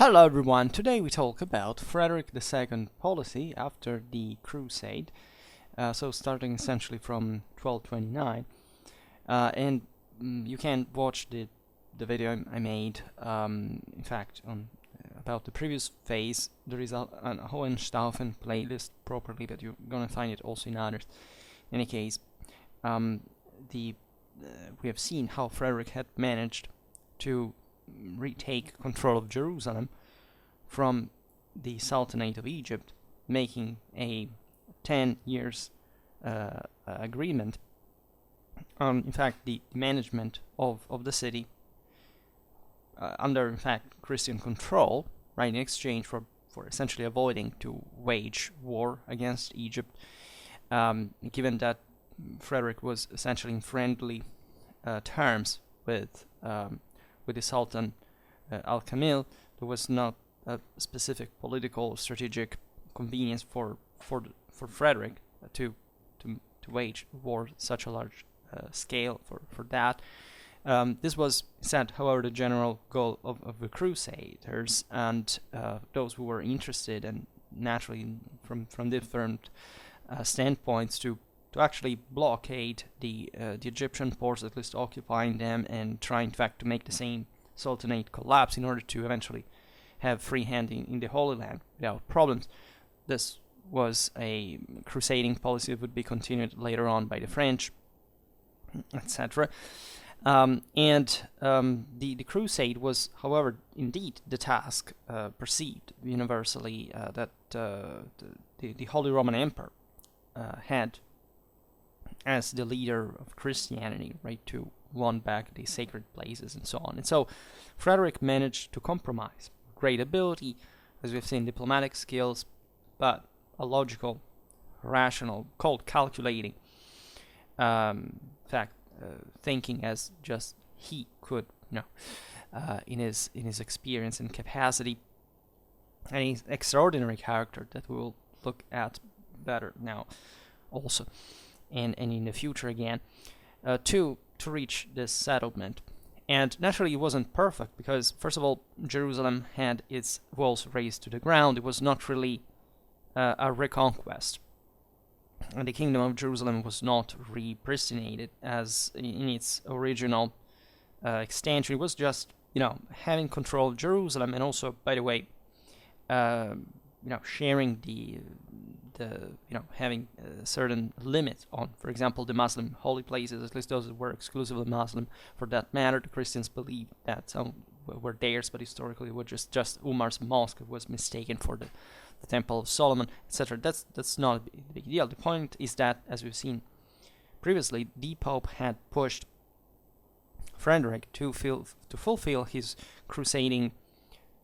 Hello everyone, today we talk about Frederick II policy after the Crusade, so starting essentially from 1229, and you can watch the video I made, in fact, on about the previous phase. There is a Hohenstaufen playlist properly, but you're gonna find it also in others. In any case, we have seen how Frederick had managed to retake control of Jerusalem from the Sultanate of Egypt, making a 10 years agreement on, in fact, the management of the city under, in fact, Christian control, right, in exchange for essentially avoiding to wage war against Egypt, given that Frederick was essentially in friendly terms with the Sultan Al-Kamil. There was not a specific political strategic convenience for Frederick to wage war such a large scale for that. This was said, however, the general goal of the Crusaders and those who were interested, and naturally from different standpoints, to actually blockade the Egyptian ports, at least occupying them, and try in fact to make the same Sultanate collapse in order to eventually have free hand in the Holy Land without problems. This was a crusading policy that would be continued later on by the French, etc. The crusade was, however, indeed the task perceived universally that the Holy Roman Emperor had as the leader of Christianity, right, to won back the sacred places and so on. And so Frederick managed to compromise. Great ability, as we've seen, diplomatic skills, but a logical, rational, cold, calculating thinking as just he could, in his experience and capacity, and his extraordinary character that we will look at better now also, and in the future again, to reach this settlement. And naturally it wasn't perfect because, first of all, Jerusalem had its walls razed to the ground. It was not really a reconquest. And the kingdom of Jerusalem was not repristinated as in its original extension. It was just, having control of Jerusalem, and also, by the way, sharing having a certain limit on, for example, the Muslim holy places, at least those that were exclusively Muslim. For that matter, the Christians believe that some were theirs, but historically it was just Umar's mosque was mistaken for the Temple of Solomon, etc. That's not a big deal. The point is that, as we've seen previously, the Pope had pushed Frederick to fulfill his crusading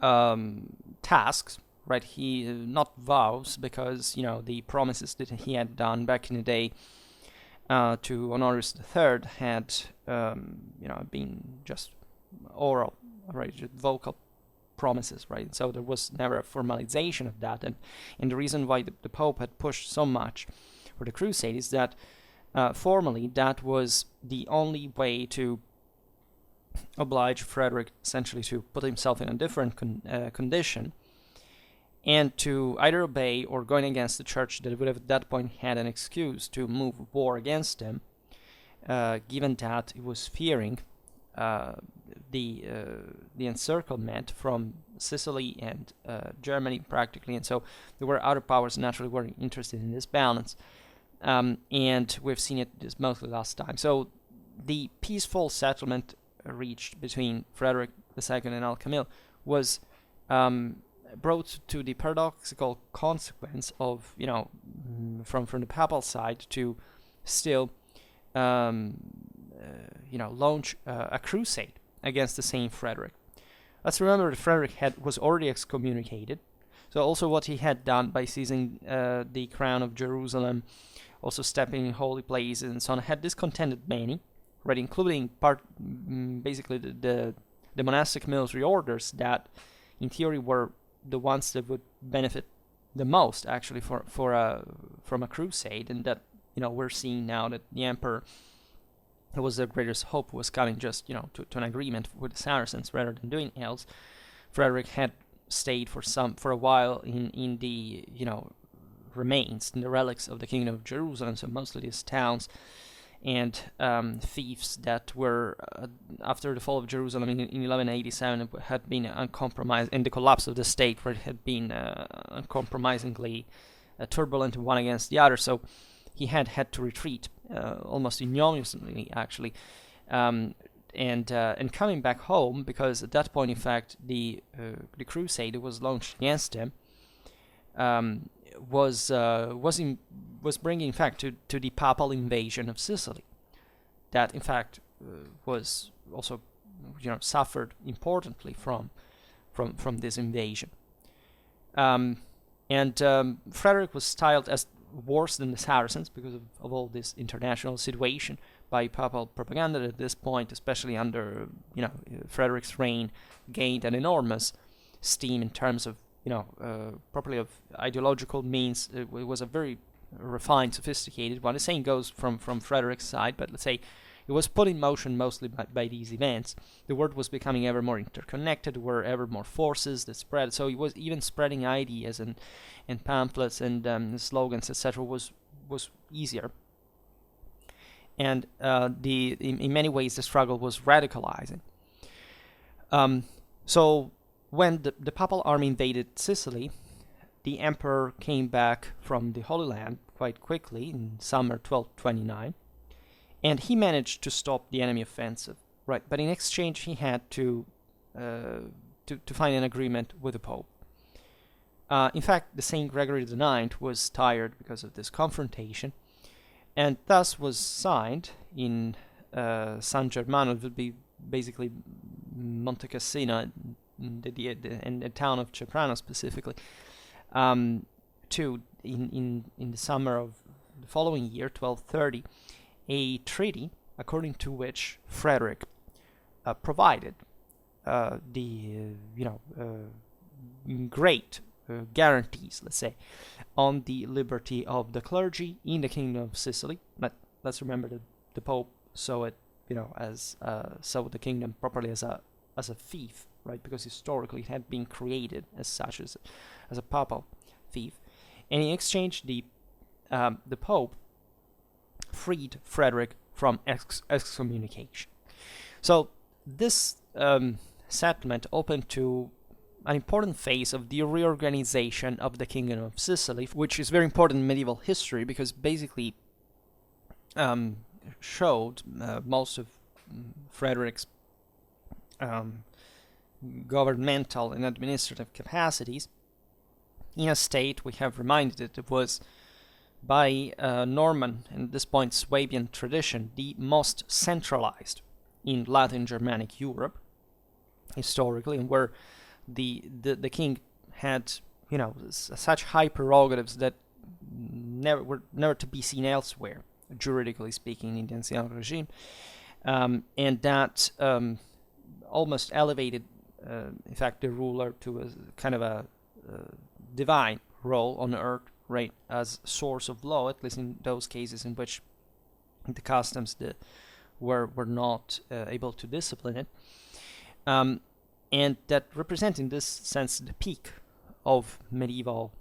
tasks. Right, he not vows, because the promises that he had done back in the day to Honorius III had been just oral, right, just vocal promises, right. So there was never a formalization of that, and the reason why the Pope had pushed so much for the crusade is that formally that was the only way to oblige Frederick essentially to put himself in a different condition, and to either obey or going against the church that would have at that point had an excuse to move war against him, given that it was fearing the encirclement from Sicily and Germany practically, and so there were other powers naturally were interested in this balance, and we've seen it this mostly last time. So the peaceful settlement reached between Frederick II and Al-Kamil was brought to the paradoxical consequence of, from the papal side to still, launch a crusade against the same Frederick. Let's remember that Frederick was already excommunicated. So also what he had done by seizing the crown of Jerusalem, also stepping in holy places and so on, had discontented many, right, including basically the monastic military orders that, in theory, were the ones that would benefit the most actually from a crusade, and that we're seeing now that the emperor, who was the greatest hope, was coming just to an agreement with the Saracens rather than doing else. Frederick had stayed for a while in the remains, in the relics of the Kingdom of Jerusalem. So mostly these towns and fiefs that were after the fall of Jerusalem in 1187 had been uncompromised, in the collapse of the state, where it had been uncompromisingly turbulent one against the other. So he had to retreat almost ignominiously, actually, and coming back home, because at that point, in fact, the crusade that was launched against him was bringing, in fact, to the papal invasion of Sicily, that in fact was also suffered importantly from this invasion. Frederick was styled as worse than the Saracens because of all this international situation by papal propaganda at this point, especially under Frederick's reign, gained an enormous steam in terms of properly of ideological means. It was a very refined, sophisticated one. The same goes from Frederick's side, but let's say it was put in motion mostly by these events. The world was becoming ever more interconnected. There were ever more forces that spread. So it was even spreading ideas and pamphlets and slogans, etc. was easier. And in many ways the struggle was radicalizing. So when the papal army invaded Sicily, the emperor came back from the Holy Land quite quickly in summer 1229, and he managed to stop the enemy offensive, right? But in exchange, he had to find an agreement with the Pope. In fact, the Saint Gregory IX was tired because of this confrontation, and thus was signed in San Germano. It would be basically Monte Cassino, in the town of Ceprano specifically, in the summer of the following year, 1230, a treaty according to which Frederick provided great guarantees, let's say, on the liberty of the clergy in the Kingdom of Sicily. But let's remember that the Pope saw it, saw the kingdom properly as a fief, right? Because historically it had been created as such, as a papal fief. And in exchange, the Pope freed Frederick from excommunication. So this settlement opened to an important phase of the reorganization of the Kingdom of Sicily, which is very important in medieval history because basically showed most of Frederick's governmental and administrative capacities in a state we have reminded it was, by Norman and at this point Swabian tradition, the most centralized in Latin Germanic Europe historically, and where the king had such high prerogatives that were never to be seen elsewhere, juridically speaking, in the ancien regime, and that almost elevated, in fact, the ruler to a kind of a divine role on earth, right, as source of law, at least in those cases in which the customs were not able to discipline it, and that represent in this sense the peak of medieval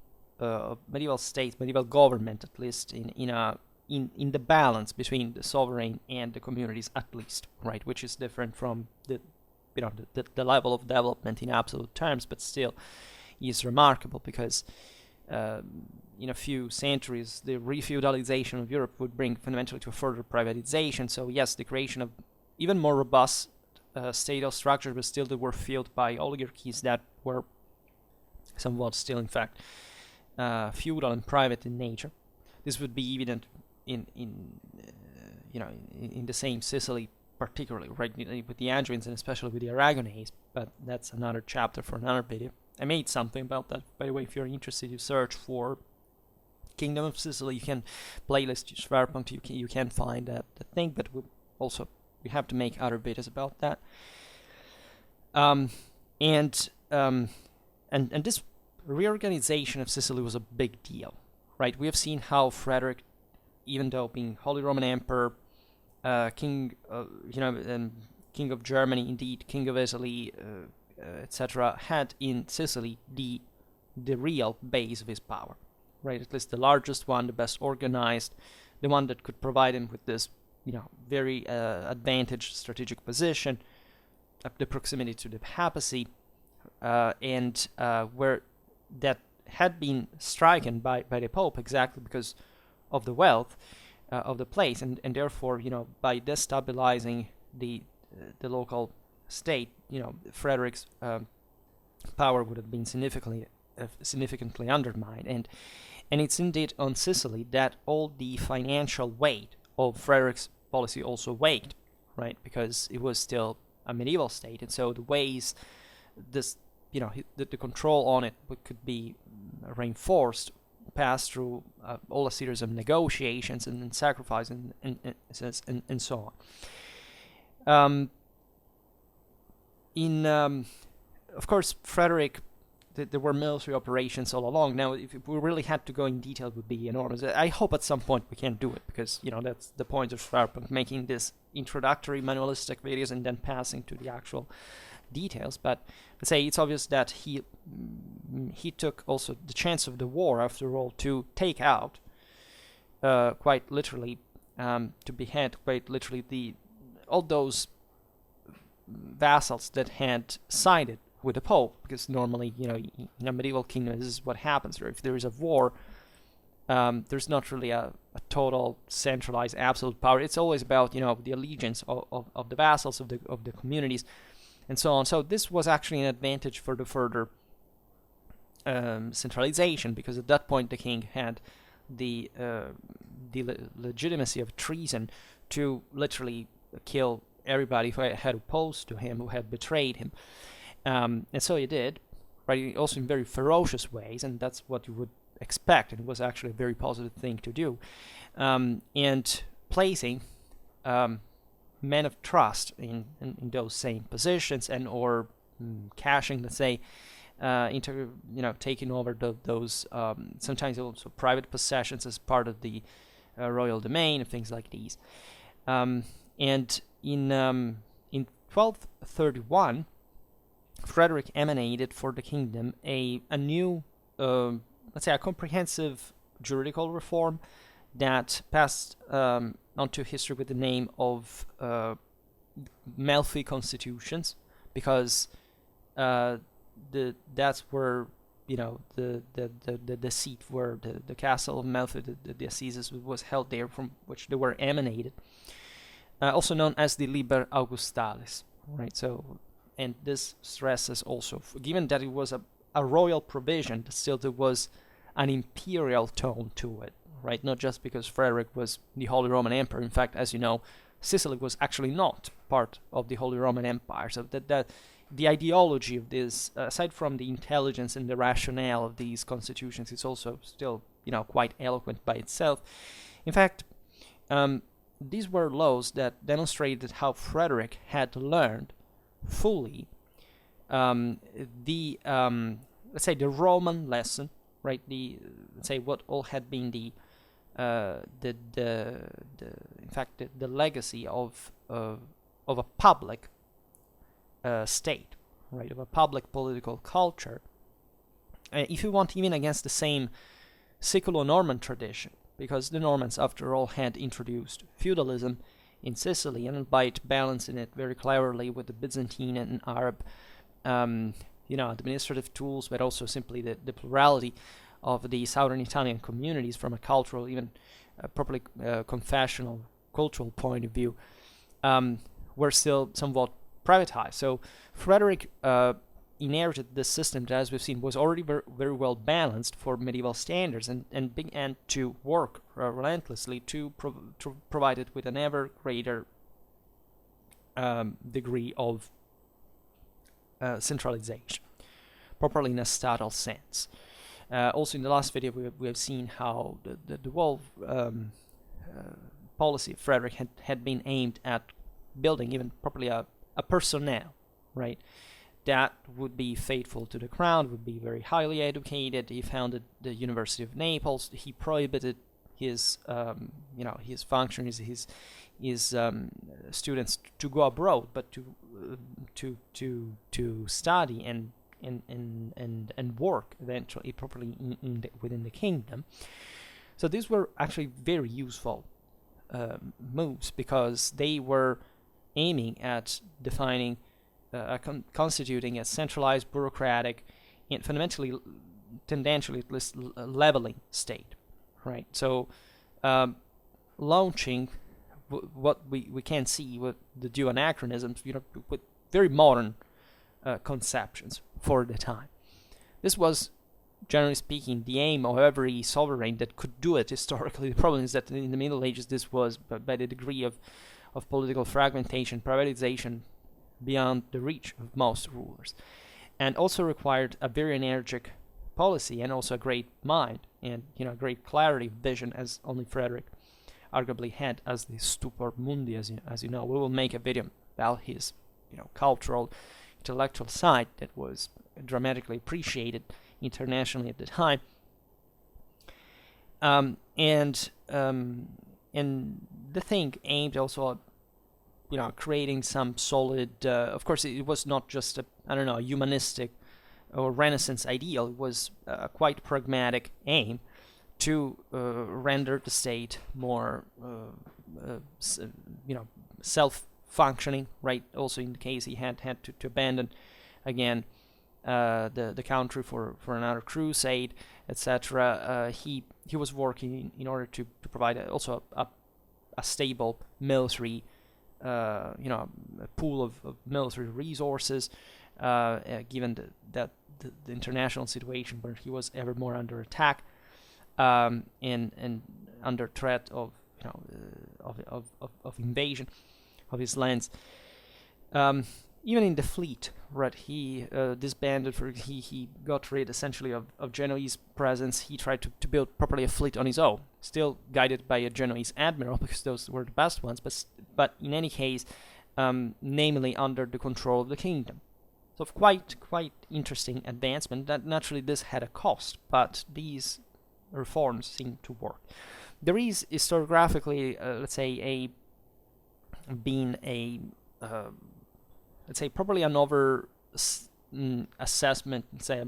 states, medieval government, at least in the balance between the sovereign and the communities, at least, right, which is different from the level of development in absolute terms, but still is remarkable because in a few centuries the refeudalization of Europe would bring fundamentally to a further privatization. So yes, the creation of even more robust state structures, but still they were filled by oligarchies that were somewhat still, in fact, feudal and private in nature. This would be evident in the same Sicily, particularly, right, with the Angevins and especially with the Aragonese. But that's another chapter for another video. I made something about that, by the way. If you're interested, you search for Kingdom of Sicily. You can playlist Schwerpunkt. You can find that thing, but we have to make other videos about that. And this reorganization of Sicily was a big deal, right? We have seen how Frederick, even though being Holy Roman Emperor, king of Germany, indeed king of Italy, etc., had in Sicily the real base of his power, right? At least the largest one, the best organized, the one that could provide him with this, very advantaged strategic position, the proximity to the papacy, and where that had been stricken by the Pope exactly because of the wealth of the place, and therefore, by destabilizing the local state, Frederick's power would have been significantly undermined, and it's indeed on Sicily that all the financial weight of Frederick's policy also weighed, right? Because it was still a medieval state, and so the ways this, the control on it could be reinforced, passed through all a series of negotiations and sacrifice and so on. Of course, Frederick, there were military operations all along. Now, if we really had to go in detail, it would be enormous. I hope at some point we can do it, because, that's the point of Schwerpunkt, making this introductory manualistic videos and then passing to the actual details. But let's say it's obvious that he took also the chance of the war, after all, to take out, quite literally, to behead quite literally all those vassals that had sided with the Pope, because normally, in a medieval kingdom, this is what happens. If there is a war, there's not really a total centralized absolute power. It's always about, the allegiance of the vassals, of the communities, and so on. So this was actually an advantage for the further centralization, because at that point the king had the legitimacy of treason to literally kill everybody who had opposed to him, who had betrayed him. And so he did, right? Also in very ferocious ways, and that's what you would expect. And it was actually a very positive thing to do. And placing men of trust in those same positions, and or cashing, let's say, into taking over those sometimes also private possessions as part of the royal domain and things like these. And in 1231. Frederick emanated for the kingdom a new, let's say, a comprehensive juridical reform that passed onto history with the name of Melfi constitutions, because that's where the seat, where the castle of Melfi, the assizes, was held there, from which they were emanated, also known as the Liber Augustales, right? So. And this stresses also, given that it was a royal provision, still there was an imperial tone to it, right? Not just because Frederick was the Holy Roman Emperor. In fact, as you know, Sicily was actually not part of the Holy Roman Empire. So that the ideology of this, aside from the intelligence and the rationale of these constitutions, is also still, quite eloquent by itself. In fact, these were laws that demonstrated how Frederick had learned fully the let's say the Roman lesson, right? Let's say what all had been the in fact the legacy of a public state, right? Of a public political culture. If you want, even against the same Siculo-Norman tradition, because the Normans, after all, had introduced feudalism in Sicily, and by balancing it very cleverly with the Byzantine and Arab, administrative tools, but also simply the plurality of the southern Italian communities from a cultural, even properly confessional, cultural point of view, were still somewhat privatized. So Frederick inherited this system that, as we've seen, was already very well balanced for medieval standards, and began to work relentlessly to provide it with an ever greater degree of centralization, properly in a statal sense. Also, in the last video, we have seen how the whole policy of Frederick had been aimed at building even properly a personnel, right? That would be faithful to the crown, would be very highly educated. He founded the University of Naples. He prohibited his, his functionaries, his students to go abroad, but to to study and work eventually properly within the kingdom. So these were actually very useful moves, because they were aiming at defining, constituting a centralized, bureaucratic, and fundamentally, tendentially at least, leveling state, right? So launching what we can see with the due anachronisms, with very modern conceptions for the time. This was, generally speaking, the aim of every sovereign that could do it historically. The problem is that in the Middle Ages this was, by the degree of political fragmentation, privatization, beyond the reach of most rulers, and also required a very energetic policy and also a great mind and great clarity of vision, as only Frederick arguably had as the stupor mundi, as you know. We will make a video about his cultural, intellectual side that was dramatically appreciated internationally at the time, and the thing aimed also at creating some solid. Of course, it was not just a humanistic or Renaissance ideal. It was a quite pragmatic aim to render the state more, self-functioning. Right. Also, in the case he had to abandon again the country for another crusade, etc. He was working in order to provide also a stable military, a pool of military resources, given that the international situation where he was ever more under attack, and under threat of invasion of his lands. Even in the fleet, right? He disbanded. He got rid essentially of Genoese presence. He tried to build properly a fleet on his own, still guided by a Genoese admiral, because those were the best ones. But in any case, namely under the control of the kingdom. So quite interesting advancement. That naturally this had a cost, but these reforms seem to work. There is historiographically, let's say, let's say probably another assessment, say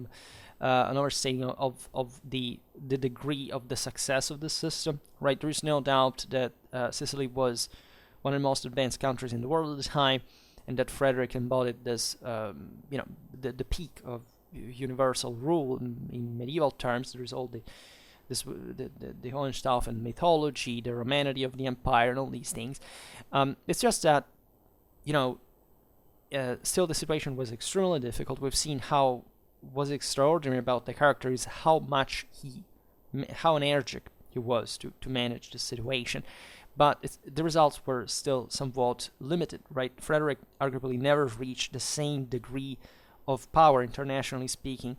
another stating of the degree of the success of the system. Right, there is no doubt that Sicily was one of the most advanced countries in the world at the time, and that Frederick embodied this, the peak of universal rule in medieval terms. There is all the Hohenstaufen mythology, the Romanity of the empire, and all these things. It's just that, still the situation was extremely difficult. We've seen how was extraordinary about the character is how energetic he was to manage the situation. But the results were still somewhat limited, right? Frederick arguably never reached the same degree of power, internationally speaking,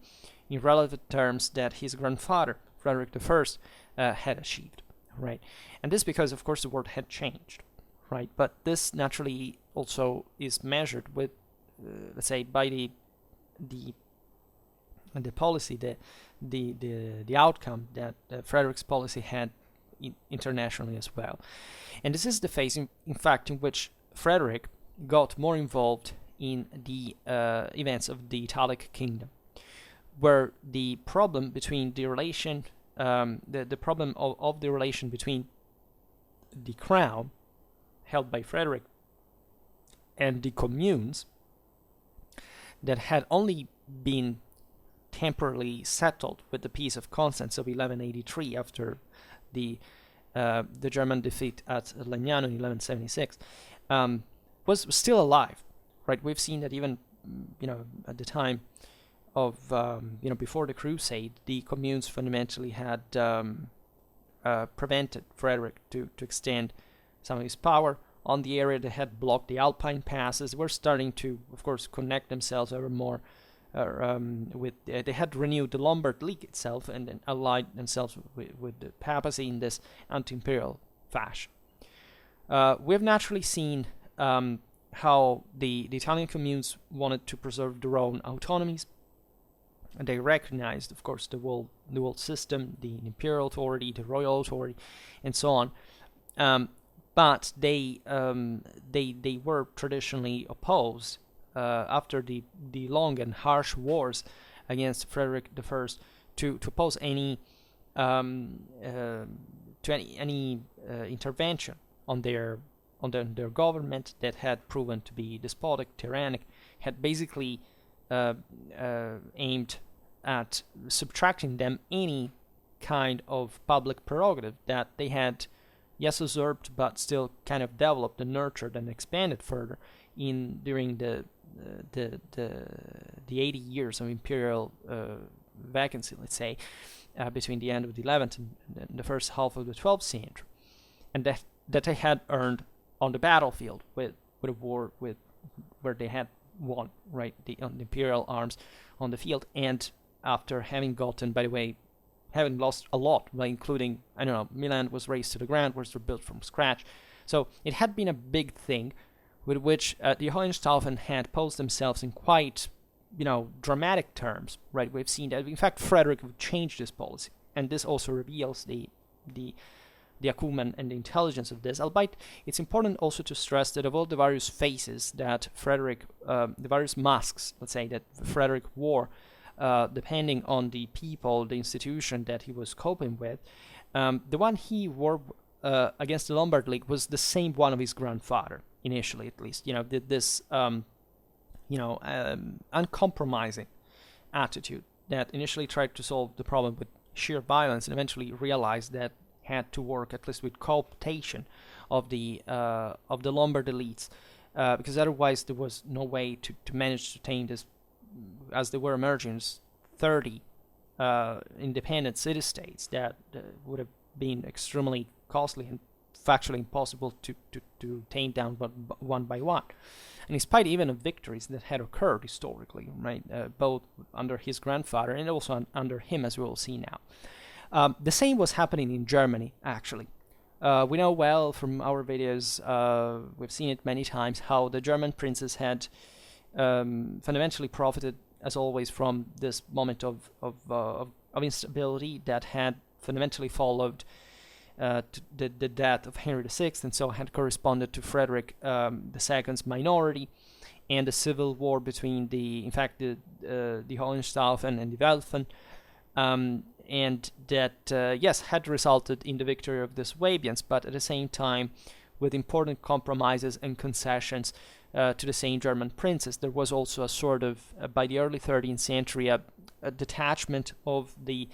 in relative terms that his grandfather, Frederick I, had achieved, right? And this because, of course, the world had changed, right? But this naturally also is measured with, let's say, by the policy, the outcome that Frederick's policy had internationally as well. And this is the phase, in fact, in which Frederick got more involved in the events of the Italic kingdom, where the problem between the relation, the problem of the relation between the crown held by Frederick and the communes that had only been temporarily settled with the Peace of Constance of 1183 after the German defeat at Legnano in 1176, was still alive, right? We've seen that even, at the time of, before the Crusade, the communes fundamentally had prevented Frederick to extend some of his power on the area. That had blocked the Alpine passes. Were starting to, of course, connect themselves ever more with. They had renewed the Lombard League itself and then allied themselves with the papacy in this anti-imperial fashion. We have naturally seen how the Italian communes wanted to preserve their own autonomies. And they recognized, of course, the world system, the imperial authority, the royal authority, and so on. but they were traditionally opposed after the long and harsh wars against Frederick I to oppose any intervention on their government that had proven to be despotic, tyrannic, had basically aimed at subtracting them any kind of public prerogative that they had, yes, usurped, but still kind of developed and nurtured and expanded further during the 80 years of imperial vacancy, let's say, between the end of the 11th and the first half of the 12th century, and that they had earned on the battlefield with a war where they had won, right, the imperial arms on the field, and after having gotten, by the way, having lost a lot, by including, I don't know, Milan was razed to the ground, was rebuilt from scratch. So it had been a big thing with which the Hohenstaufen had posed themselves in quite, dramatic terms, right? We've seen that, in fact, Frederick would change this policy, and this also reveals the acumen and the intelligence of this, albeit it's important also to stress that of all the various faces that Frederick, the various masks, let's say, that Frederick wore, depending on the people, the institution that he was coping with, the one he wore against the Lombard League was the same one of his grandfather, initially at least. This uncompromising attitude that initially tried to solve the problem with sheer violence and eventually realized that had to work at least with cooptation of the Lombard elites, because otherwise there was no way to manage to tame this, as there were emerging 30 independent city-states that would have been extremely costly and factually impossible to tame down one by one. And in spite even of victories that had occurred historically, right, both under his grandfather and also under him, as we will see now. The same was happening in Germany, actually. We know well from our videos, we've seen it many times, how the German princes had fundamentally profited, as always, from this moment of instability that had fundamentally followed the death of Henry VI, and so had corresponded to Frederick II's minority and the civil war between the Hohenstaufen and the Welfen, and that, yes, had resulted in the victory of the Swabians, but at the same time with important compromises and concessions to the same German princes. There was also a sort of, by the early 13th century, a detachment of the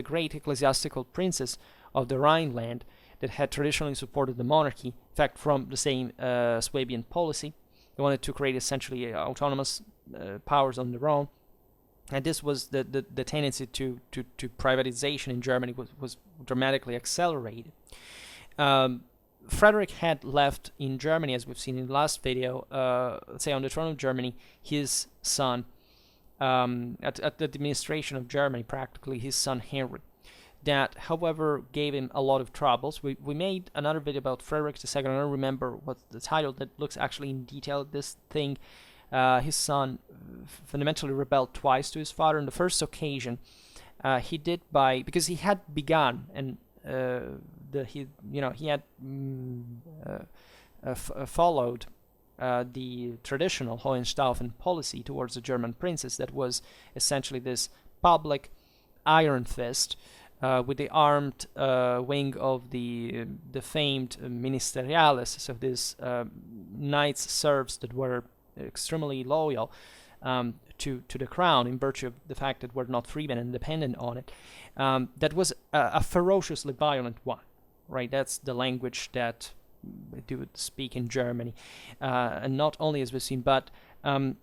great ecclesiastical princes of the Rhineland that had traditionally supported the monarchy, in fact, from the same Swabian policy. They wanted to create essentially autonomous powers on their own, and this was the tendency to privatization in Germany was dramatically accelerated. Frederick had left in Germany, as we've seen in the last video, let's say on the throne of Germany, his son, at the administration of Germany, practically his son Henry. That, however, gave him a lot of troubles. We made another video about Frederick II. I don't remember what's the title that looks actually in detail at this thing. His son fundamentally rebelled twice to his father. On the first occasion, he did because he had begun and he had followed the traditional Hohenstaufen policy towards the German princes. That was essentially this public iron fist. With the armed wing of the famed ministeriales, so these knights serfs that were extremely loyal to the crown in virtue of the fact that we're not freemen and dependent on it. That was a ferociously violent one, right? That's the language that they would speak in Germany, and not only, as we've seen, but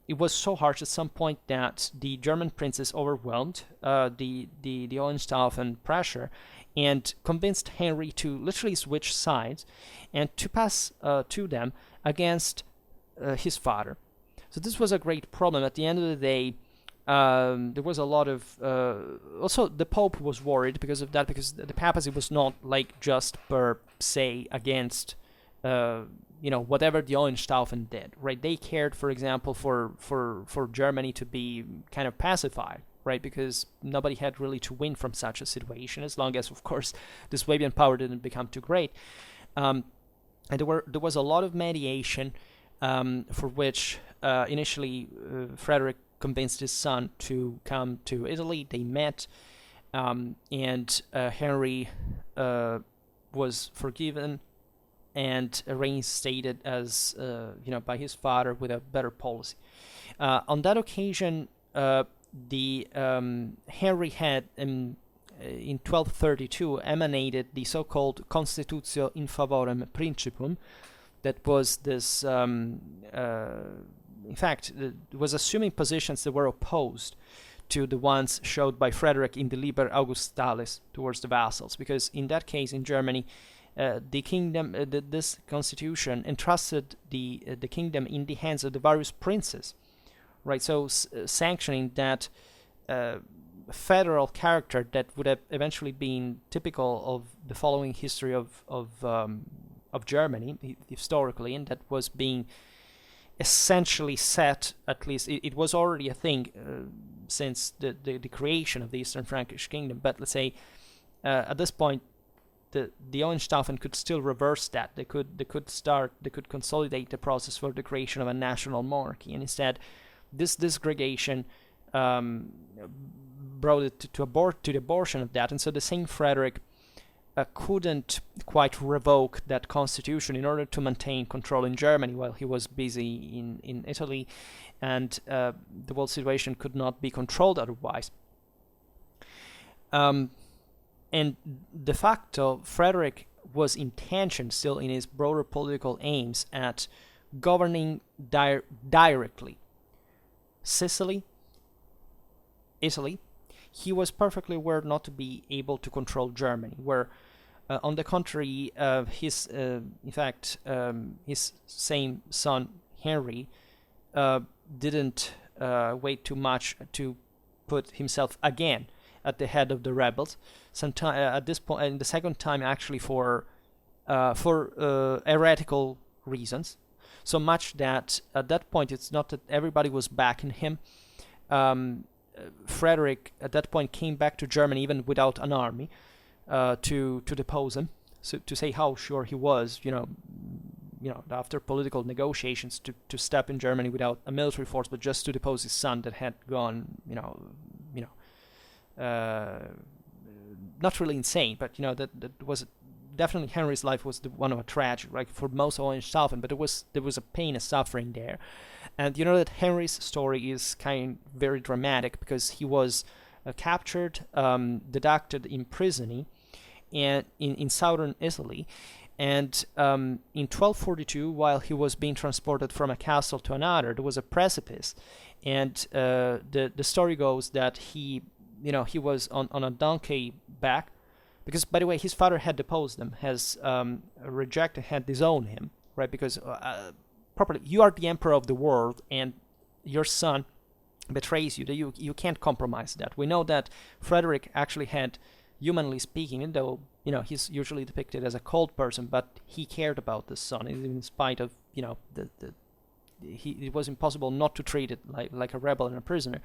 it was so harsh at some point that the German princes overwhelmed the Hohenstaufen pressure and convinced Henry to literally switch sides and to pass to them against his father. So this was a great problem. At the end of the day, there was a lot of... also, the Pope was worried because of that, because the papacy was not like just per se against... whatever the Hohenstaufen did, right? They cared, for example, for Germany to be kind of pacified, right? Because nobody had really to win from such a situation, as long as, of course, the Swabian power didn't become too great. And there was a lot of mediation, for which initially Frederick convinced his son to come to Italy. They met, and Henry was forgiven and reinstated as by his father with a better policy. On that occasion, the Henry had in 1232 emanated the so-called Constitutio in favorem principum, that was this, in fact, was assuming positions that were opposed to the ones showed by Frederick in the Liber Augustales towards the vassals, because in that case in Germany, the kingdom, this constitution entrusted the kingdom in the hands of the various princes, right? So sanctioning that federal character that would have eventually been typical of the following history of Germany historically, and that was being essentially set, at least it was already a thing since the creation of the Eastern Frankish Kingdom, but let's say at this point the Hohenstaufen could still reverse that. They could consolidate the process for the creation of a national monarchy, and instead this disgregation brought it to the abortion of that. And so the same Frederick couldn't quite revoke that constitution in order to maintain control in Germany while he was busy in Italy, and the world situation could not be controlled otherwise. And de facto, Frederick was intentioned still in his broader political aims at governing directly Sicily, Italy. He was perfectly aware not to be able to control Germany, where on the contrary, his same son Henry didn't wait too much to put himself again at the head of the rebels. At this point, and the second time actually for heretical reasons. So much that at that point it's not that everybody was backing him. Frederick at that point came back to Germany even without an army to depose him, so to say how sure he was, after political negotiations, to step in Germany without a military force, but just to depose his son that had gone, not really insane, but that was definitely Henry's life was the one of a tragedy, right, for most Hohenstaufen, but there was a pain and suffering there. And you know that Henry's story is very dramatic, because he was captured, deducted in prison and in southern Italy, and in 1242, while he was being transported from a castle to another, there was a precipice, and the story goes that he was on a donkey back, because, by the way, his father had deposed him, had disowned him, right? Because properly, you are the emperor of the world, and your son betrays you. You can't compromise that. We know that Frederick actually had, humanly speaking, even though he's usually depicted as a cold person, but he cared about his son, in spite of it was impossible not to treat it like a rebel and a prisoner,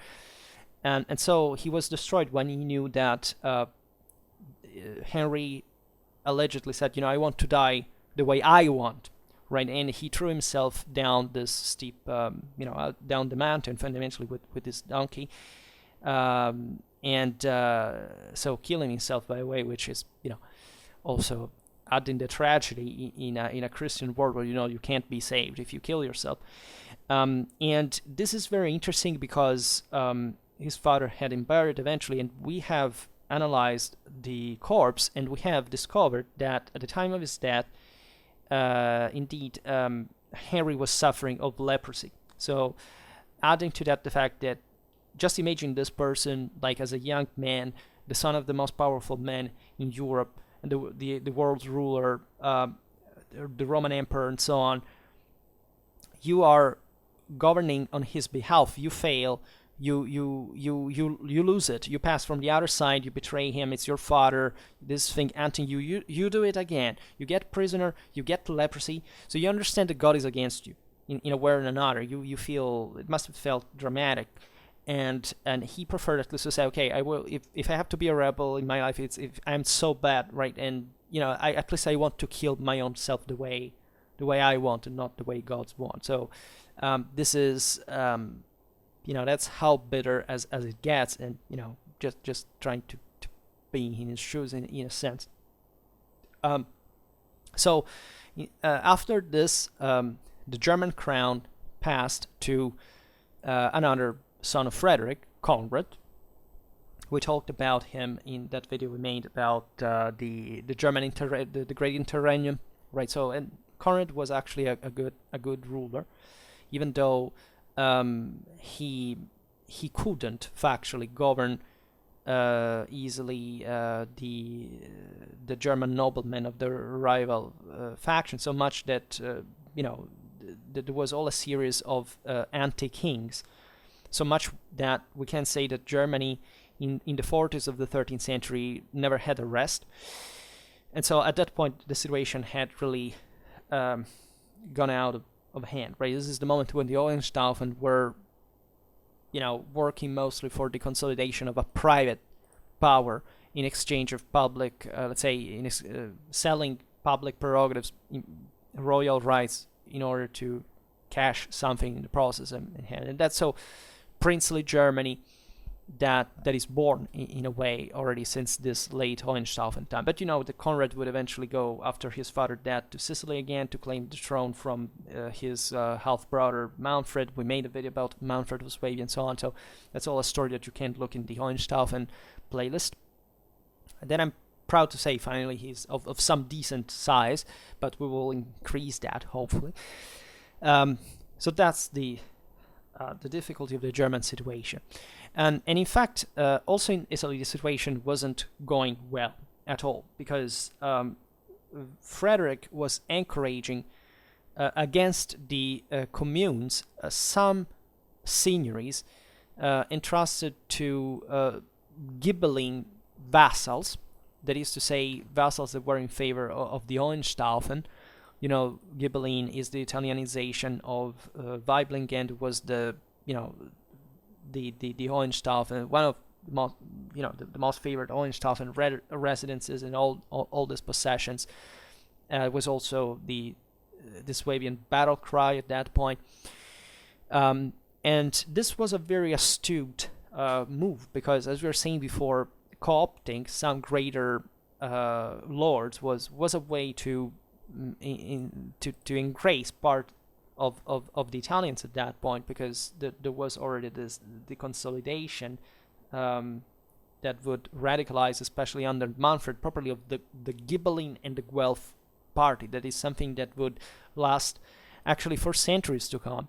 and so he was destroyed when he knew that Henry allegedly said, I want to die the way I want, right? And he threw himself down this steep, down the mountain, fundamentally with his donkey, and so killing himself by the way, which is, also adding the tragedy in a Christian world where you can't be saved if you kill yourself. And this is very interesting because his father had him buried eventually, and we have analyzed the corpse, and we have discovered that at the time of his death, indeed, Henry was suffering of leprosy. So, adding to that the fact that, just imagine this person like as a young man, the son of the most powerful man in Europe, and the world's ruler, the Roman emperor, and so on. You are governing on his behalf. You fail. You lose it. You pass from the other side. You betray him. It's your father. This thing anting you. You do it again. You get prisoner. You get leprosy. So you understand that God is against you in a way or another. You feel it must have felt dramatic, and he preferred at least to say, okay, I will. If I have to be a rebel in my life, if I'm so bad, right? And at least I want to kill my own self the way the way I want and not the way gods want. So this is that's how bitter as it gets, and just trying to be in his shoes in a sense. So after this, the German crown passed to another son of Frederick, Conrad. We talked about him in that video we made about the German the Great Interregnum, right? So, and Conrad was actually a good ruler, even though he couldn't factually govern easily the German noblemen of the rival faction, so much that there was all a series of anti-kings, so much that we can say that Germany in the 40s of the 13th century never had a rest. And so at that point the situation had really gone out of hand, right? This is the moment when the Hohenstaufen were working mostly for the consolidation of a private power in exchange of public, selling public prerogatives, royal rights, in order to cash something in the process. And that's so princely Germany that is born in a way already since this late Hohenstaufen time. But the Conrad would eventually go, after his father died, to Sicily again to claim the throne from his half-brother Manfred. We made a video about Manfred of Swabia and so on, so that's all a story that you can look in the Hohenstaufen playlist. And then I'm proud to say finally he's of some decent size, but we will increase that hopefully. So that's the difficulty of the German situation. And in fact, also in Italy, the situation wasn't going well at all, because Frederick was encouraging against the communes some seigniories entrusted to Ghibelline vassals, that is to say, vassals that were in favor of the Hohenstaufen. Ghibelline is the Italianization of Weiblingen, was the Hohenstaufen, one of the most favored Hohenstaufen residences in all these possessions. Was also the Swabian battle cry at that point. And this was a very astute move, because, as we were saying before, co-opting some greater lords was a way to increase part of the Italians at that point, because there was already the consolidation that would radicalize, especially under Manfred, properly, of the Ghibelline and the Guelph party. That is something that would last actually for centuries to come,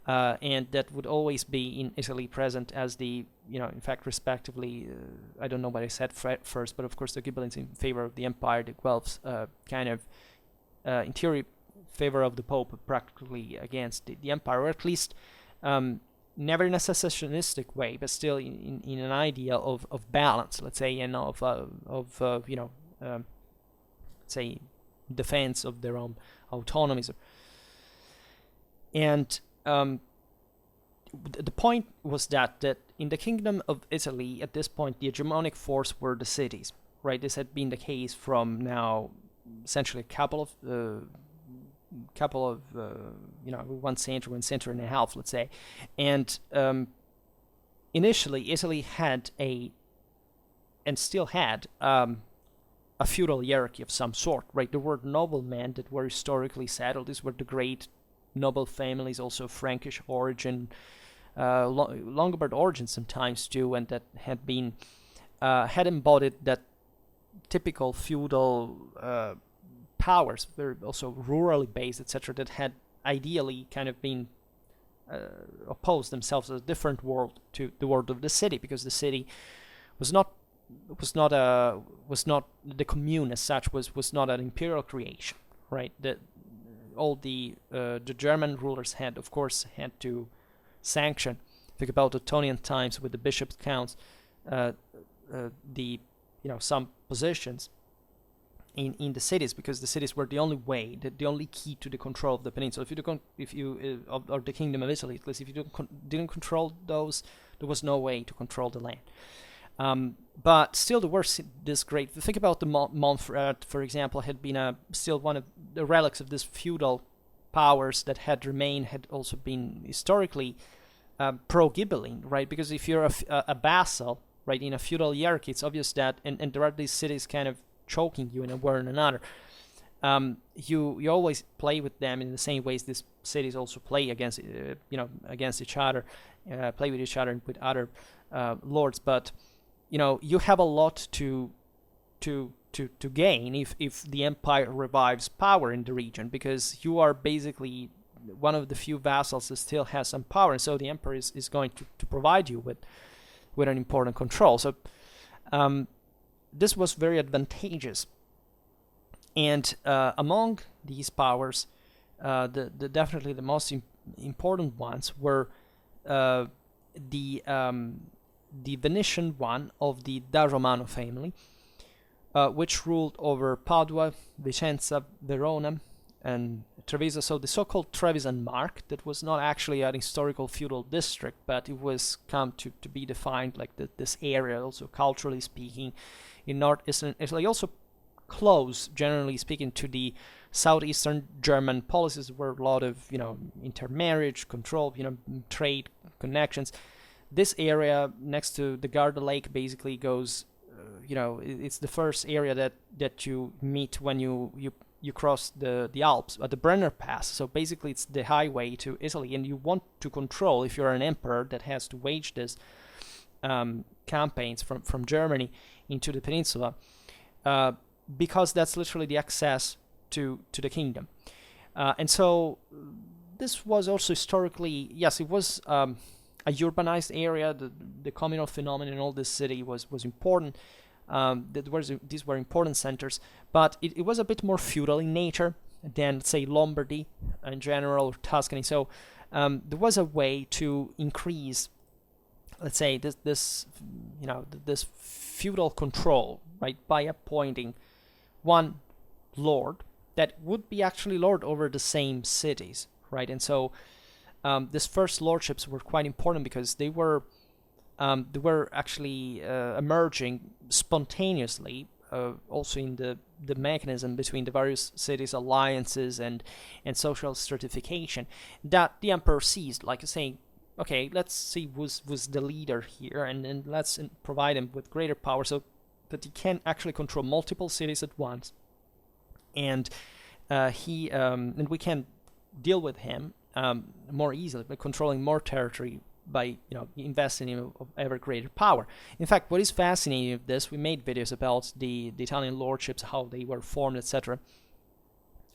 and that would always be in Italy present as the, in fact, respectively, I don't know what I said first, but of course the Ghibellines in favor of the empire, the Guelphs in theory favor of the Pope, practically against the empire, or at least never in a secessionistic way, but still in an idea of balance, let's say, and say defense of their own autonomies. And the point was that in the Kingdom of Italy at this point, the hegemonic force were the cities, right? This had been the case from now essentially a couple of 1 century and a half, let's say. And initially Italy had and still had a feudal hierarchy of some sort, right? There were noblemen that were historically settled. These were the great noble families, also of Frankish origin, Longobarд origin sometimes too, and that had been had embodied that typical feudal powers, very also rurally based, etc., that had ideally kind of been opposed themselves as a different world to the world of the city, because the city was not the commune as such, was not an imperial creation, right? All the German rulers had, of course, had to sanction. Think about Ottonian times with the bishops' counts, some positions in the cities, because the cities were the only way, the only key to the control of the peninsula. Or the Kingdom of Italy, at least, if you didn't control those, there was no way to control the land. But still, there were this great. Think about the Montferrat, for example, had been still one of the relics of this feudal powers that had remained had also been historically pro-Ghibelline, right? Because if you're a vassal, right, in a feudal hierarchy, it's obvious that, and there are these cities kind of choking you in a way or another. You always play with them in the same ways these cities also play against against each other, play with each other and with other lords. But you have a lot to gain if the empire revives power in the region, because you are basically one of the few vassals that still has some power, and so the emperor is going to provide you with an important control. So this was very advantageous. And among these powers, definitely the most important ones were the Venetian one of the Da Romano family, which ruled over Padua, Vicenza, Verona, and Treviso. So the so-called Trevisan Mark, that was not actually an historical feudal district, but it was come to be defined like this area, also culturally speaking, in northeastern Italy, also close, generally speaking, to the southeastern German policies, where a lot of intermarriage, control, trade connections. This area next to the Garda Lake basically goes, it's the first area that you meet when you cross the Alps at the Brenner Pass. So basically it's the highway to Italy, and you want to control, if you're an emperor that has to wage this campaigns from Germany into the peninsula, because that's literally the access to the kingdom. And so this was also historically, yes, it was a urbanized area. The communal phenomenon in all this city was important. These were important centers, but it was a bit more feudal in nature than, say, Lombardy in general, or Tuscany. So there was a way to increase, let's say, this feudal control, right, by appointing one lord that would be actually lord over the same cities, right? And so these first lordships were quite important because they were actually emerging spontaneously, also in the mechanism between the various cities' alliances and social stratification, that the emperor seized, like saying, okay, let's see who's the leader here, and let's provide him with greater power so that he can actually control multiple cities at once, and we can deal with him more easily by controlling more territory, by investing in ever greater power. In fact, what is fascinating of this, we made videos about the Italian lordships, how they were formed, etc.,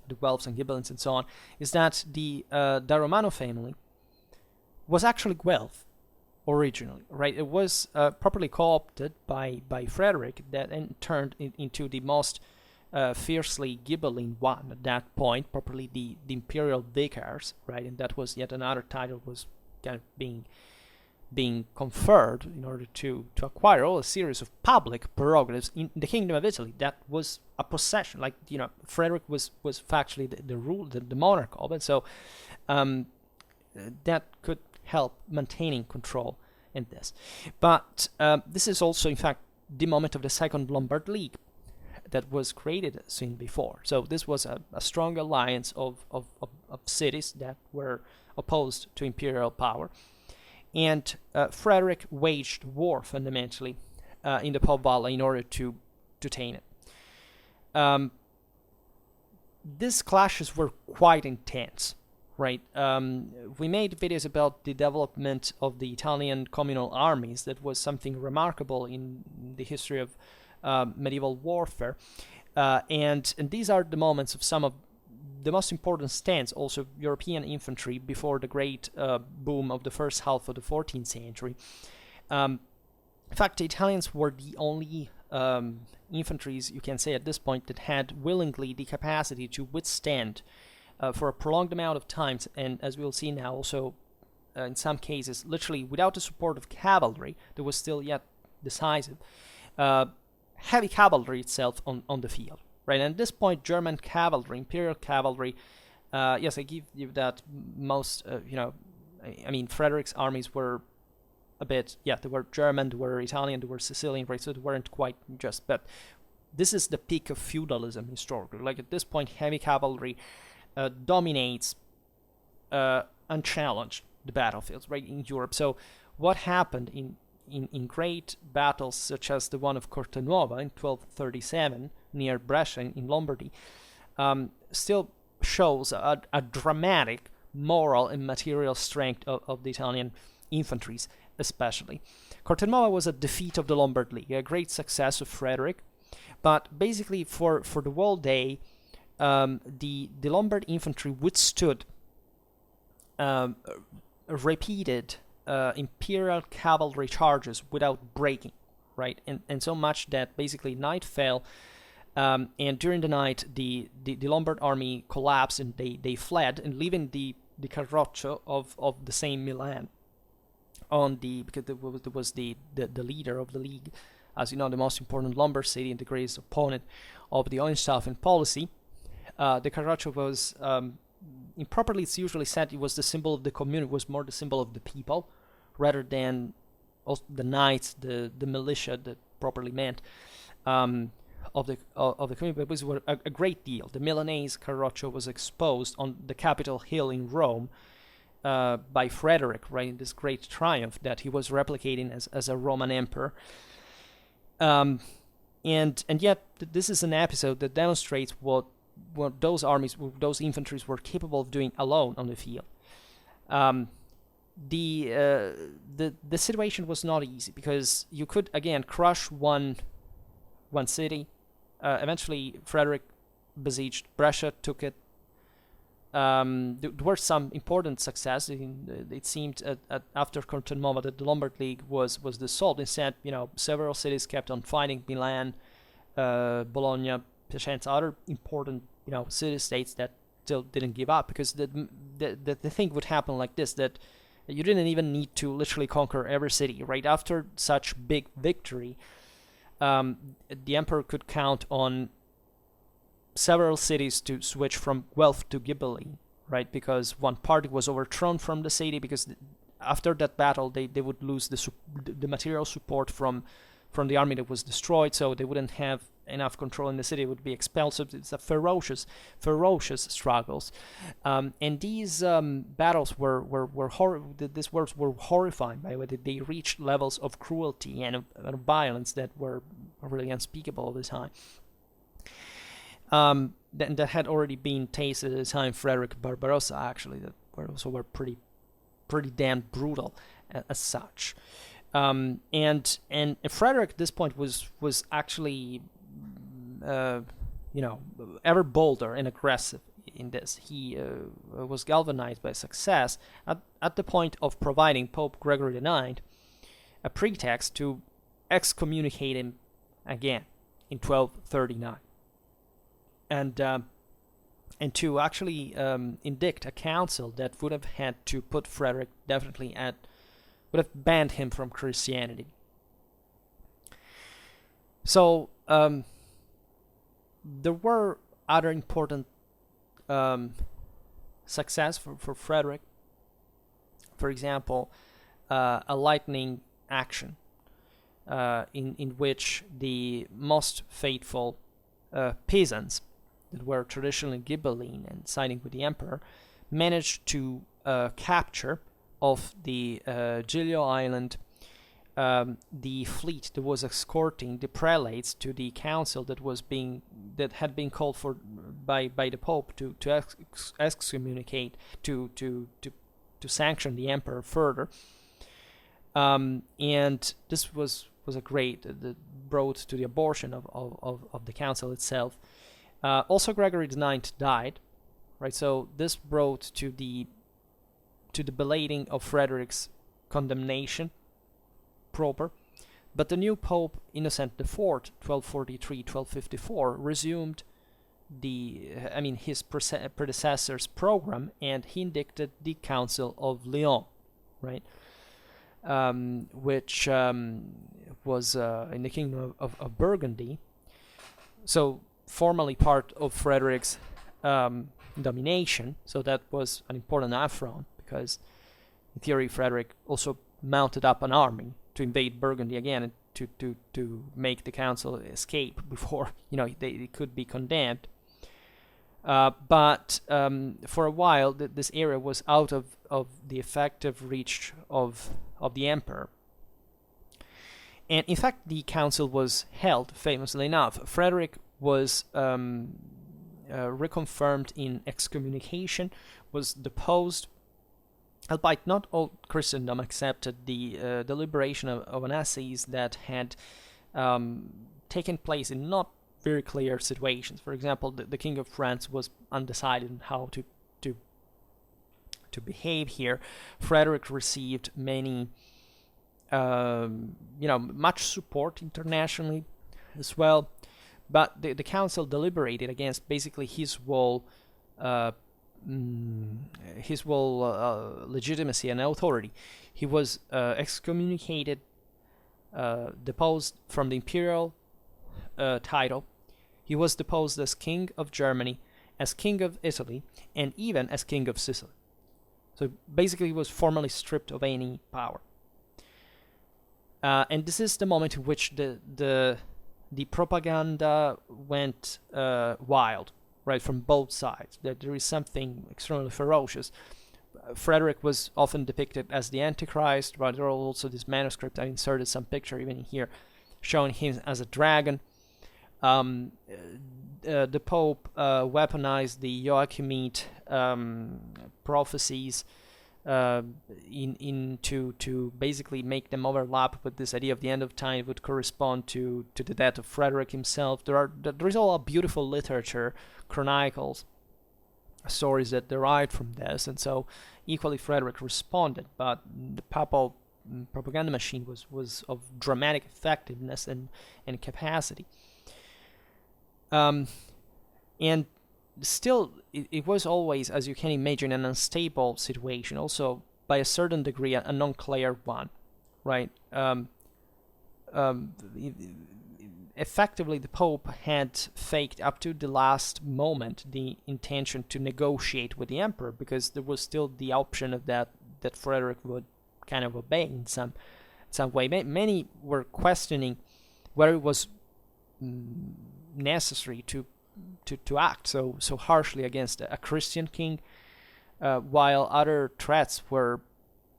the Guelphs and Ghibellines and so on, is that the Da Romano family was actually Guelph originally, right? It was properly co-opted by Frederick, that then turned into the most fiercely Ghibelline one at that point, properly the imperial vicars, right? And that was yet another title was kind of being conferred in order to acquire all a series of public prerogatives in the Kingdom of Italy. That was a possession, like Frederick was factually the monarch of it. So that could help maintaining control in this. But this is also, in fact, the moment of the Second Lombard League that was created soon before. So this was a strong alliance of cities that were opposed to imperial power. And Frederick waged war fundamentally in the Po Valley in order to tame it. These clashes were quite intense, right? We made videos about the development of the Italian communal armies. That was something remarkable in the history of medieval warfare. And these are the moments of some of the most important stands, also European infantry, before the great boom of the first half of the 14th century. In fact, the Italians were the only infantries, you can say at this point, that had willingly the capacity to withstand for a prolonged amount of time, and as we'll see now, also in some cases, literally without the support of cavalry, that was still yet decisive, heavy cavalry itself on the field. Right, and at this point, German cavalry, imperial cavalry, yes, I give you that most, I mean, Frederick's armies were a bit, yeah, they were German, they were Italian, they were Sicilian, right, so they weren't quite just, but this is the peak of feudalism historically. Like at this point, heavy cavalry dominates unchallenged the battlefields, right, in Europe. So what happened in great battles such as the one of Cortenuova in 1237 near Brescia in Lombardy still shows a dramatic moral and material strength of the Italian infantries, especially. Cortenuova was a defeat of the Lombard League, a great success of Frederick, but basically for the whole day, the Lombard infantry withstood repeated imperial cavalry charges without breaking, right? And so much that basically night fell, and during the night the Lombard army collapsed and they fled, and leaving the Carroccio of the same Milan because it was the leader of the league, as you know, the most important Lombard city and the greatest opponent of the Hohenstaufen policy. The Carroccio was, improperly it's usually said, it was the symbol of the community, was more the symbol of the people, rather than also the knights, the militia that properly meant, of the community. But it was a great deal. The Milanese Carroccio was exposed on the Capitol Hill in Rome by Frederick, right, in this great triumph that he was replicating as a Roman emperor. And yet this is an episode that demonstrates what those armies, those infantries were capable of doing alone on the field. The situation was not easy, because you could again crush one city. Eventually, Frederick besieged Brescia, took it. There were some important success. It seemed after Cortenuova that the Lombard League was dissolved. Instead, several cities kept on fighting: Milan, Bologna, Piacenza, other important city-states that still didn't give up, because the thing would happen like this, that you didn't even need to literally conquer every city, right? After such big victory, the emperor could count on several cities to switch from Guelph to Ghibelline, right? Because one party was overthrown from the city, because after that battle they would lose the material support from the army that was destroyed, so they wouldn't have enough control in the city, would be expelled. So it's a ferocious struggles, and these battles were horrifying. By the way, they reached levels of cruelty and of violence that were really unspeakable at the time. That had already been tasted at the time. Frederick Barbarossa, actually, that were pretty damn brutal as such. And Frederick at this point was actually ever bolder and aggressive in this. He was galvanized by success at the point of providing Pope Gregory IX a pretext to excommunicate him again in 1239, and to actually indict a council that would have had to put Frederick would have banned him from Christianity. So there were other important success for Frederick. For example, a lightning action in which the most faithful peasants that were traditionally Ghibelline and siding with the emperor managed to capture off the Giglio Island the fleet that was escorting the prelates to the council that had been called for by the Pope to excommunicate, to sanction the emperor further. And this was a great that brought to the abortion of the council itself. Also, Gregory IX died, right? So this brought to the belating of Frederick's condemnation proper. But the new Pope Innocent IV, 1243-1254, resumed his predecessor's program, and he indicted the Council of Lyon, right? Which was in the Kingdom of Burgundy, so formally part of Frederick's domination. So that was an important affront, because in theory Frederick also mounted up an army to invade Burgundy again, and to make the council escape before they could be condemned. But for a while, this area was out of the effective reach of the emperor. And in fact, the council was held, famously enough. Frederick was reconfirmed in excommunication, was deposed, albeit not all Christendom accepted the deliberation of an assize that had taken place in not very clear situations. For example, the King of France was undecided on how to behave here. Frederick received many, much support internationally as well, but the council deliberated against basically his whole legitimacy and authority. He was excommunicated, deposed from the imperial title. He was deposed as King of Germany, as King of Italy, and even as King of Sicily. So basically, he was formally stripped of any power. And this is the moment in which the propaganda went wild, right, from both sides. That there is something extremely ferocious. Frederick was often depicted as the Antichrist, but there are also this manuscript. I inserted some picture even here, showing him as a dragon. The Pope weaponized the Joachimite prophecies to basically make them overlap with this idea of the end of time. It would correspond to the death of Frederick himself. There is all a beautiful literature, chronicles, stories that derived from this, and so equally Frederick responded. But the papal propaganda machine was of dramatic effectiveness and capacity. And still, it was always, as you can imagine, an unstable situation, also by a certain degree an unclear one, right? Effectively, the Pope had faked up to the last moment the intention to negotiate with the Emperor, because there was still the option of that Frederick would kind of obey in some way. Many were questioning whether it was necessary to act so harshly against a Christian king, while other threats were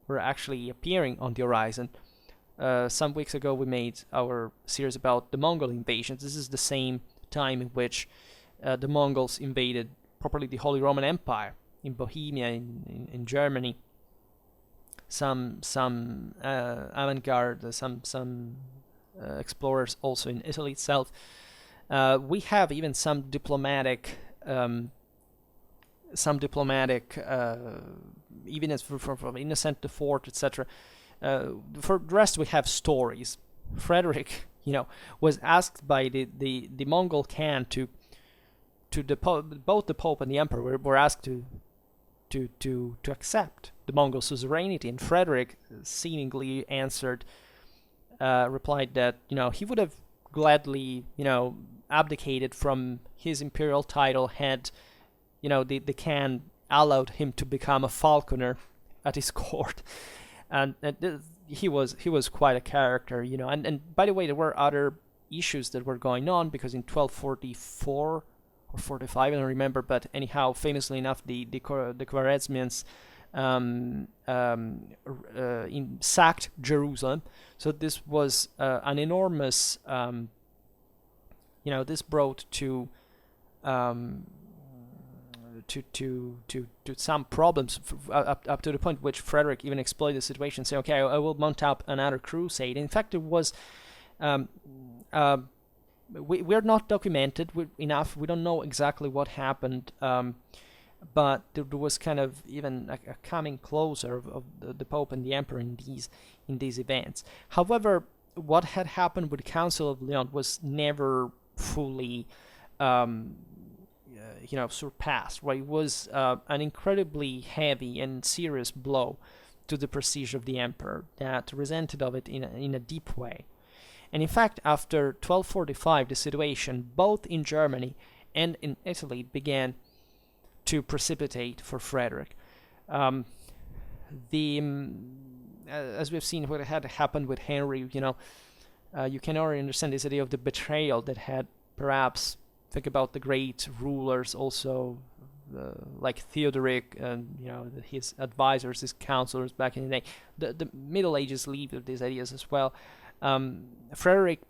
actually appearing on the horizon. Some weeks ago we made our series about the Mongol Invasions. This is the same time in which the Mongols invaded properly the Holy Roman Empire in Bohemia, in Germany. Some avant-garde, some explorers also in Italy itself. We have even some diplomatic, even as from Innocent IV, etc. For the rest, we have stories. Frederick, was asked by the Mongol Khan to both the Pope and the Emperor were asked to accept the Mongol suzerainty, and Frederick seemingly replied that he would have gladly abdicated from his imperial title had the Khan allowed him to become a falconer at his court. And he was quite a character, and by the way, there were other issues that were going on, because in 1244 or 45, I don't remember, but anyhow, famously enough, the Khwarezmians sacked Jerusalem. So this was an enormous, this brought to some problems up to the point which Frederick even exploited the situation, saying, okay, I will mount up another crusade. In fact, it was we're not documented enough. We don't know exactly what happened, but there was kind of even a coming closer of the Pope and the Emperor in these events. However, what had happened with the Council of Lyon was never fully surpassed. Right? It was an incredibly heavy and serious blow to the prestige of the Emperor that resented of it in a deep way. And in fact, after 1245, the situation both in Germany and in Italy began to precipitate for Frederick. As we've seen what had happened with Henry, you can already understand this idea of the betrayal that had perhaps think about the great rulers also, like Theodoric and his advisors, his counselors back in the day. The Middle Ages leave with these ideas as well. Frederick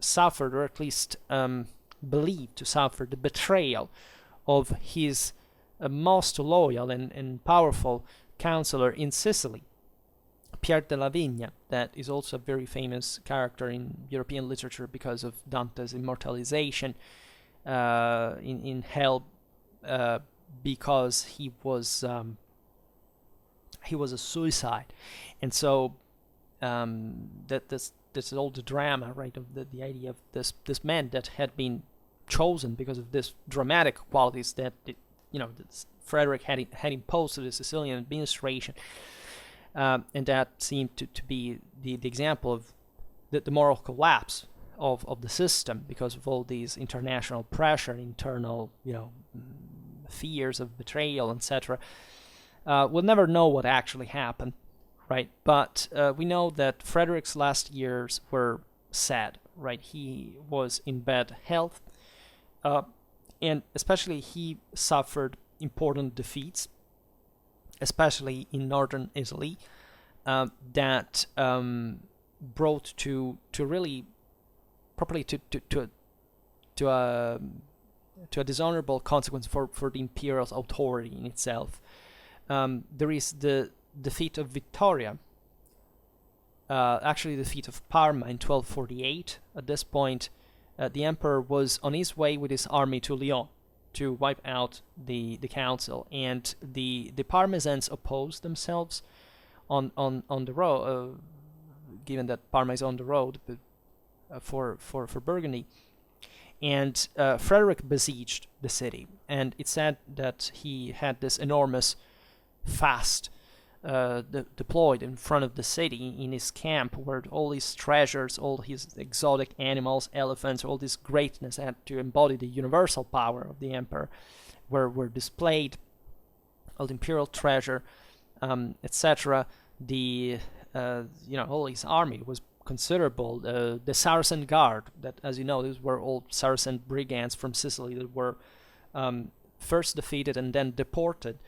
suffered, or at least believed to suffer, the betrayal of his most loyal and powerful counselor in Sicily, Pierre de la Vigne, that is also a very famous character in European literature because of Dante's immortalization in hell, because he was a suicide, and so this all the drama, right, of the idea of this man that had been chosen because of this dramatic qualities that Frederick had imposed to the Sicilian administration, and that seemed to be the example of the moral collapse of the system because of all these international pressure, internal fears of betrayal, etc. We'll never know what actually happened, right? But we know that Frederick's last years were sad, right? He was in bad health, and especially he suffered important defeats, especially in northern Italy, that brought to really properly to a dishonorable consequence for the imperial authority in itself. There is the defeat of Vittoria, actually the defeat of Parma in 1248. At this point, the emperor was on his way with his army to Lyon to wipe out the council, and the Parmesans opposed themselves on the road, given that Parma is on the road for Burgundy. And Frederick besieged the city, and it's said that he had this enormous fast deployed in front of the city in his camp, where all his treasures, all his exotic animals, elephants, all this greatness had to embody the universal power of the emperor, were displayed, all the imperial treasure, etc. The all his army was considerable. The Saracen Guard, that, as you know, these were all Saracen brigands from Sicily that were first defeated and then deported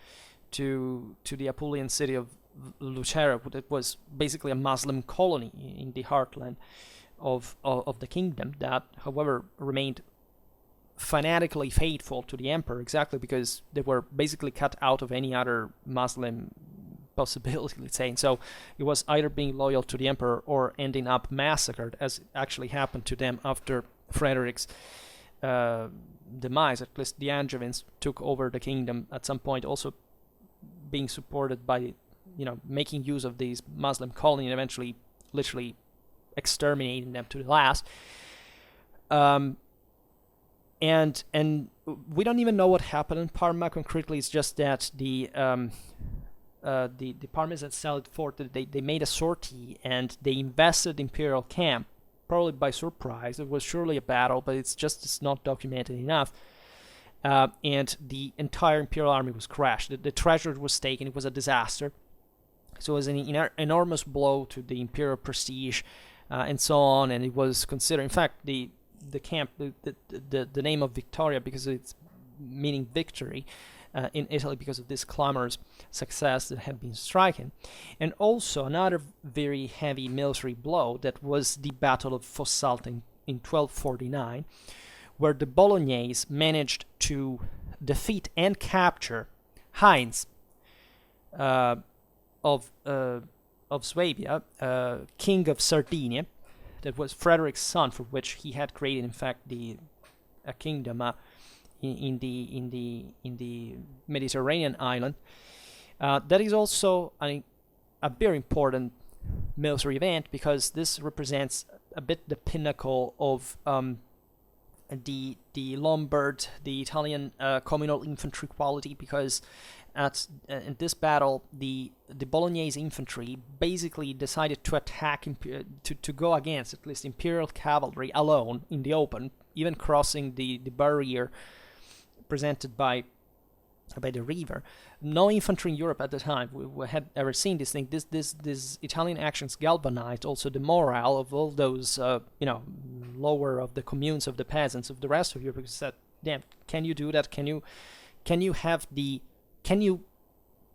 to the Apulian city of Lucera. It was basically a Muslim colony in the heartland of the kingdom that, however, remained fanatically faithful to the emperor, exactly because they were basically cut out of any other Muslim possibility, let's say. And so it was either being loyal to the emperor or ending up massacred, as actually happened to them after Frederick's demise. At least the Angevins took over the kingdom at some point, also being supported by, making use of these Muslim colony and eventually literally exterminating them to the last. And we don't even know what happened in Parma concretely. It's just that the Parmesans settled fort. They made a sortie and they invested the imperial camp, probably by surprise. It was surely a battle, but it's not documented enough. And the entire imperial army was crushed. The treasure was taken. It was a disaster. So it was an enormous blow to the imperial prestige, and so on. And it was considered, in fact, the camp, the name of Victoria, because it's meaning victory in Italy, because of this clamorous success that had been striking. And also another very heavy military blow, that was the Battle of Fossultin in 1249, where the Bolognese managed to defeat and capture Heinz of Swabia, king of Sardinia. That was Frederick's son, for which he had created, in fact, a kingdom in the Mediterranean island. That is also a very important military event, because this represents a bit the pinnacle of the Lombard, the Italian communal infantry quality, because in this battle, the Bolognese infantry basically decided to attack, to go against at least imperial cavalry alone in the open, even crossing the barrier presented by by the river. No infantry in Europe at the time we had ever seen this thing. This Italian actions galvanized also the morale of all those, lower of the communes, of the peasants, of the rest of Europe. Because said, damn, can you do that? Can you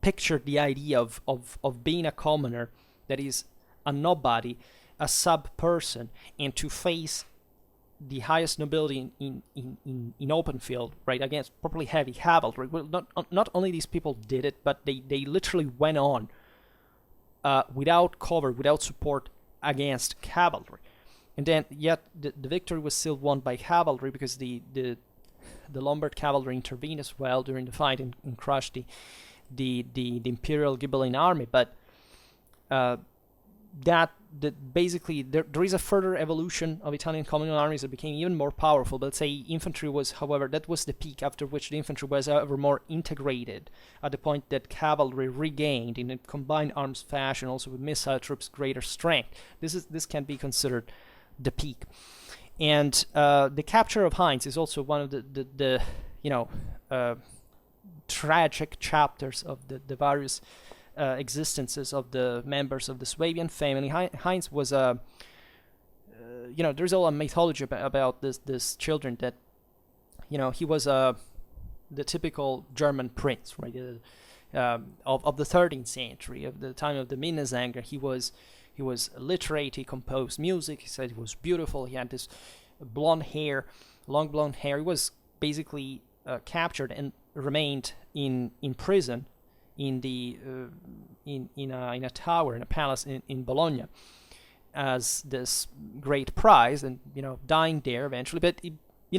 picture the idea of being a commoner that is a nobody, a sub person, and to face the highest nobility in open field, right, against properly heavy cavalry? Well, not only these people did it, but they literally went on without cover, without support against cavalry. And then yet the victory was still won by cavalry, because the Lombard cavalry intervened as well during the fight and crushed the Imperial Ghibelline army. But that basically there is a further evolution of Italian communal armies that became even more powerful. But let's say infantry was, however, that was the peak, after which the infantry was ever more integrated at the point that cavalry regained in a combined arms fashion, also with missile troops, greater strength. This can be considered the peak. And the capture of Heinz is also one of the tragic chapters of the various existences of the members of the Swabian family. Heinz was there's all a mythology about this children, that he was the typical German prince, right, of the 13th century, of the time of the Minnesänger. He was literate. He composed music. He said he was beautiful. He had this blonde hair, long blonde hair. He was basically captured and remained in prison in a tower, in a palace in Bologna, as this great prize, and dying there eventually, but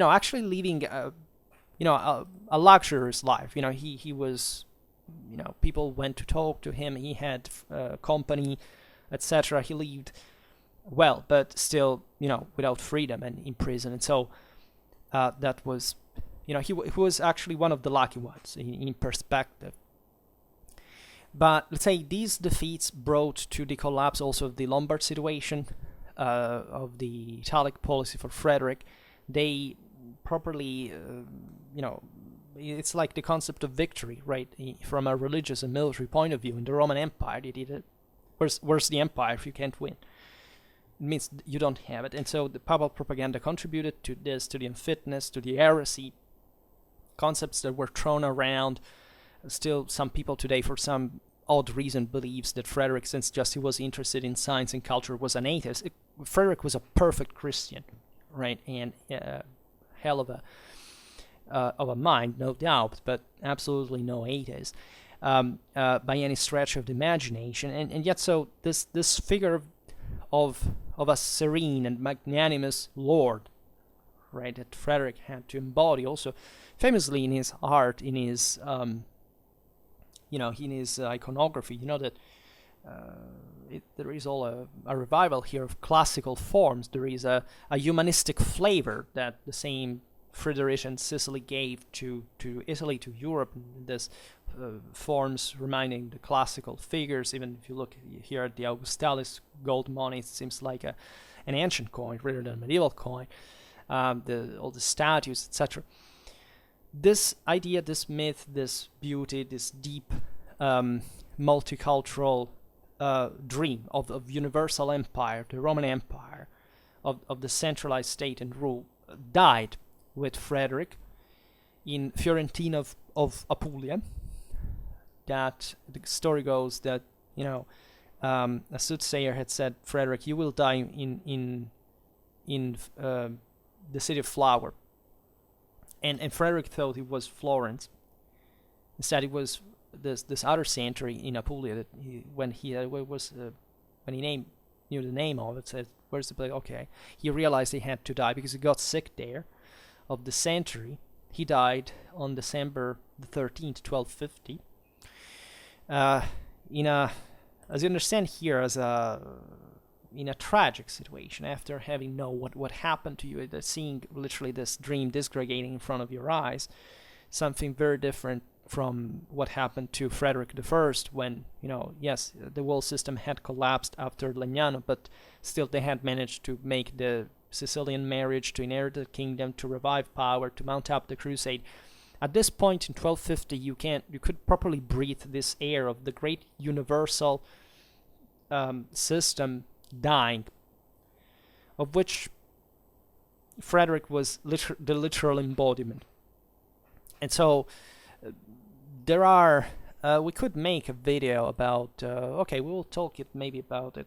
actually living a luxurious life. He was, people went to talk to him. He had company, etc. He lived well, but still, without freedom and in prison. And so that was, he was actually one of the lucky ones in perspective. But let's say these defeats brought to the collapse also of the Lombard situation, of the Italic policy for Frederick. They properly, it's like the concept of victory, right? From a religious and military point of view. In the Roman Empire, they did it. Where's the empire if you can't win? It means you don't have it. And so the papal propaganda contributed to this, to the unfitness, to the heresy, concepts that were thrown around. Still, some people today, for some odd reason, believes that Frederick, since just he was interested in science and culture, was an atheist. Frederick was a perfect Christian, right, and hell of a mind, no doubt, but absolutely no atheist by any stretch of the imagination. And yet, so this figure of a serene and magnanimous lord, right, that Frederick had to embody, also famously in his art, in his in his iconography, that there is all a revival here of classical forms. There is a humanistic flavor that the same Frederick and Sicily gave to Italy, to Europe. This forms reminding the classical figures. Even if you look here at the Augustalis gold money, it seems like an ancient coin rather than a medieval coin. All the statues, etc. This idea, this myth, this beauty, this deep multicultural dream of universal empire, the Roman Empire, of the centralized state and rule, died with Frederick in Fiorentina of Apulia. That the story goes that a soothsayer had said, Frederick, you will die in the city of Flower. And Frederick thought it was Florence. Instead, it was this other century in Apulia that when he knew the name of it, said, "Where's the place?" Okay, he realized he had to die because he got sick there of dysentery. He died on December the 13th, 1250. As you understand here, in a tragic situation, after having known what happened to you, seeing literally this dream disgregating in front of your eyes, something very different from what happened to Frederick I, when, yes, the whole system had collapsed after Legnano, but still they had managed to make the Sicilian marriage, to inherit the kingdom, to revive power, to mount up the crusade. At this point in 1250, you could properly breathe this air of the great universal system dying, of which Frederick was the literal embodiment. And so there are we could make a video about okay, we will talk maybe about it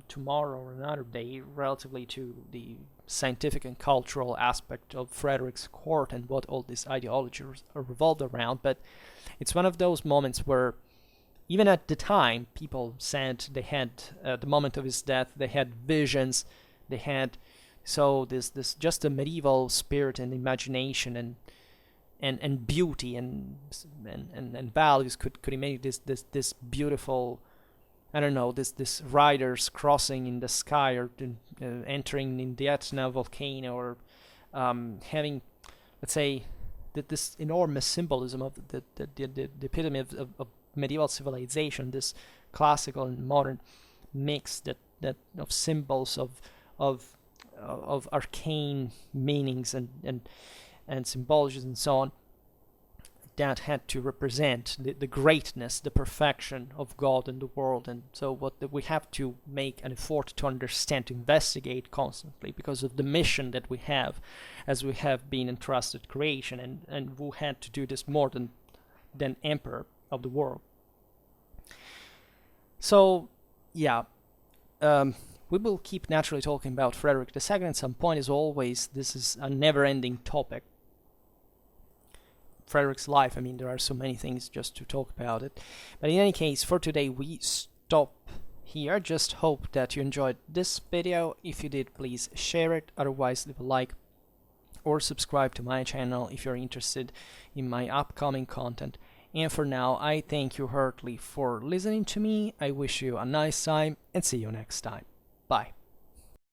tomorrow or another day, relatively to the scientific and cultural aspect of Frederick's court and what all these ideologies are revolved around. But it's one of those moments where even at the time people said they had at the moment of his death they had visions, they had this just a medieval spirit and imagination and beauty and values could make this beautiful, I don't know, this riders crossing in the sky or entering in the Etna volcano, or having, let's say, this enormous symbolism of the epitome of medieval civilization, this classical and modern mix that of symbols of arcane meanings and symbologies and so on, that had to represent the greatness, the perfection of God and the world. And so what we have to make an effort to understand, to investigate constantly, because of the mission that we have, as we have been entrusted creation, and we had to do this more than emperor of the world. So yeah, we will keep naturally talking about Frederick II at some point. As always, this is a never-ending topic. Frederick's life, I mean, there are so many things just to talk about it. But in any case, for today we stop here. Just hope that you enjoyed this video. If you did, please share it. Otherwise, leave a like or subscribe to my channel if you're interested in my upcoming content. And for now, I thank you heartily for listening to me. I wish you a nice time and see you next time. Bye.